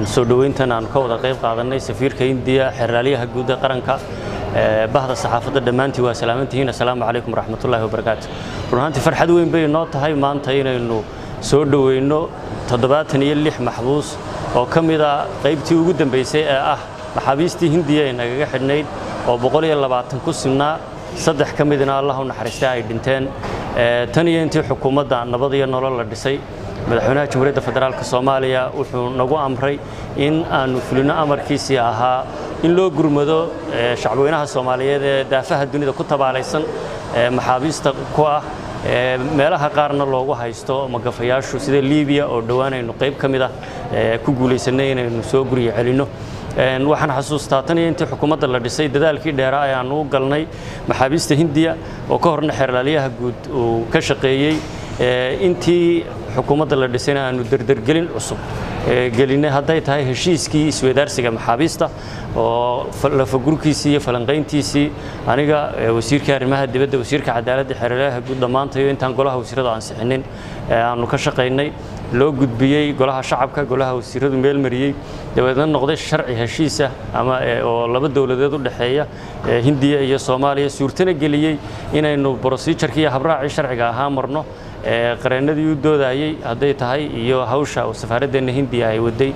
soo dhaweyntan aan ka wada qayb qaadanay safiirka Hindiya xeraalyaha guud ee qaranka bahda saxaafadda dhamaantii waa salaamantihiin assalaamu calaykum waraxmatullaahi wabarakaatuh runtii farxad weyn bay noo tahay maanta inaynu soo dhaweyno 76 maxbuus oo kamid ah qaybtii ugu dambeysay ee ah maxaabiistii Hindiya ee nagaga xidhnayd oo 120 ku simnaa saddex kamidna Allah u naxariistay ay dhinteen tan iyo intii xukuumadda nabad iyo nolol la dhisay madaxweynaha Jamhuuriyadda Federaalka Soomaaliya wuxuu nagu amray in aanu fulino amarkiisii ahaa in loo gurmado shacabweynaha Soomaaliyeed ee daafaha dunida ku tabaalaysan maxaabiista ku ah meelaha qaarna loogu haysto magafayaashu sida Liibiya oo dhawaanaynu qayb kamid ah ku guuleysanay inaynu soo guriyo celino waxaan xasuustaa tan iyo intii xukuumadda la dhisay dadaalkii dheeraa ee aanu galnay maxaabiista Hindiya oo ka horna xeraalyaha guud uu ka shaqeeyay intii xukuumadda la dhisayna aanu dardargelin cusub gelinay haday tahay heshiiskii isweydaarsiga maxaabiista oo la fagurkiisii iyo falanqeyntiisii aniga wasiirka arrimaha dibadda wasiirka cadaaladda xeraalyaha guud dhamaantayo intaan golaha wasiirada aan sixinin aanu ka shaqeynay loo gudbiyay golaha shacabka golaha wasiiradu meel mariyay dabadeedna noqday sharci heshiis ah ama oo laba dawladeed u dhaxeeya Hindiya iyo Soomaaliya suurtana geliyay inaynu procedure-kii habraaci sharciga ahaa marno qareenadii u doodayay haday tahay iyo hawsha oo safaaraddeena Hindiya ay waday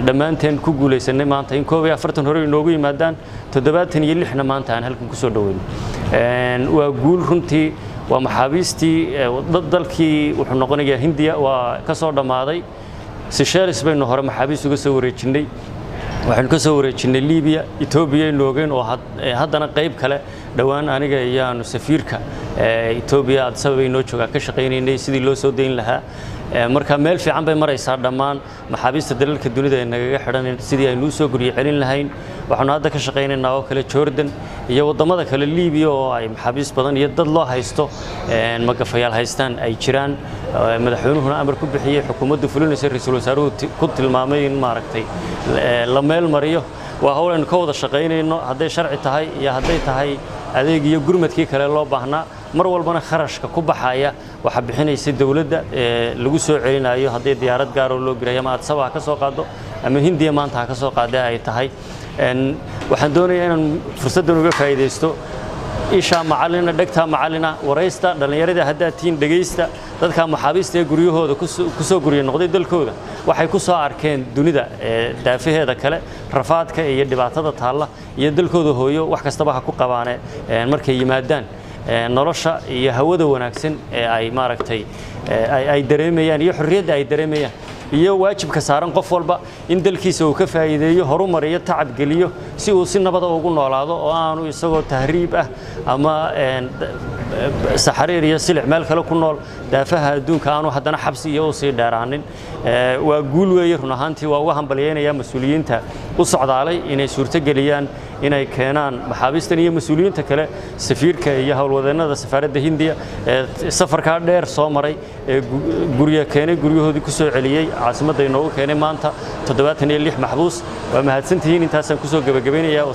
dhamaanteen ku guuleysanay maanta in 41 hore inoogu yimaadaan 76na maanta aan halkan ku soo dhaweyn waa guul runtii waa maxaabiistii dalkii wuxuu noqonayaa Hindiya waa ka soo dhamaaday Seychelles baynu hore maxaabiis uga soo wareejinay waxaan ka soo wareejinay Liibiya Itoobiya noogeen oo haddana qayb kale dhawaan aniga ayaanu safiirka Itoobiya aad sababay noo jooga ka shaqeynay sidii loo soo deyn lahaa marka meel fiican bay maraysaa dhamaan maxaabiista dalalka dunida ee nagaga xidhan sidii ay noo soo guriyo celin lahayn waxaan hadda ka shaqeynaynaa oo kale Jordan iyo wadamada kale Liibiya oo ay maxaabiis badan iyo dad loo haysto magafayaal haystaan ay jiraan madaxweynuhuna amar ku bixiyay xukuumadda fulinaysa ra'iisul wasaaruhu ku tilmaamay in maaragtay la meel mariyo waa hawl aan ka wada shaqeynayno haday sharci tahay iyo haday tahay adeeg iyo gurmadkii kale loo baahnaa mar walbana kharashka ku baxaya waxa bixinaysa dawladda lagu soo celinayo haday diyaarad gaar oo loo girayo ama aad sabah ka soo qaado ama Hindiya maanta ka soo qaaday ay tahay waxaan doonayaa inaan fursadan uga faa'iideysto isha macallina dhagta macallina wareysta dhalinyarada hadda tiin dhageysta dadka maxaabiista ee guryahooda ku soo guriyo noqday dalkooda waxay ku soo arkeen dunida daafaheeda kale rafaadka iyo dhibaatada taalla iyo dalkooda hooyo wax kastaba ha ku qabaane markay yimaadaan nolosha iyo hawada wanaagsan ee ay maaragtay ay dareemayaan iyo xorriyadda ay dareemayaan iyo waajibka saaran qof walba in dalkiisa uu ka faa'iideeyo horumariyo tacab geliyo si uu si nabad ah ugu noolaado oo aanu isagoo tahriib ah ama saxariir iyo silic meel kale ku nool daafaha adduunka aanu haddana xabsi iyo sii dheeraanin waa guul weeye run ahaantii waa uga hambalyeynaya mas'uuliyiinta u socdaalay inay suurto geliyaan inay keenaan maxaabiistan iyo mas'uuliyiinta kale safiirka iyo howlwadeennada safaaradda Hindiya safarka dheer soo maray guriga keenay guriyahoodii ku soo celiyay caasimadda inoogu keenay maanta 76 maxbuus waa mahadsantihiin intaasaan ku soo gabagabeynaya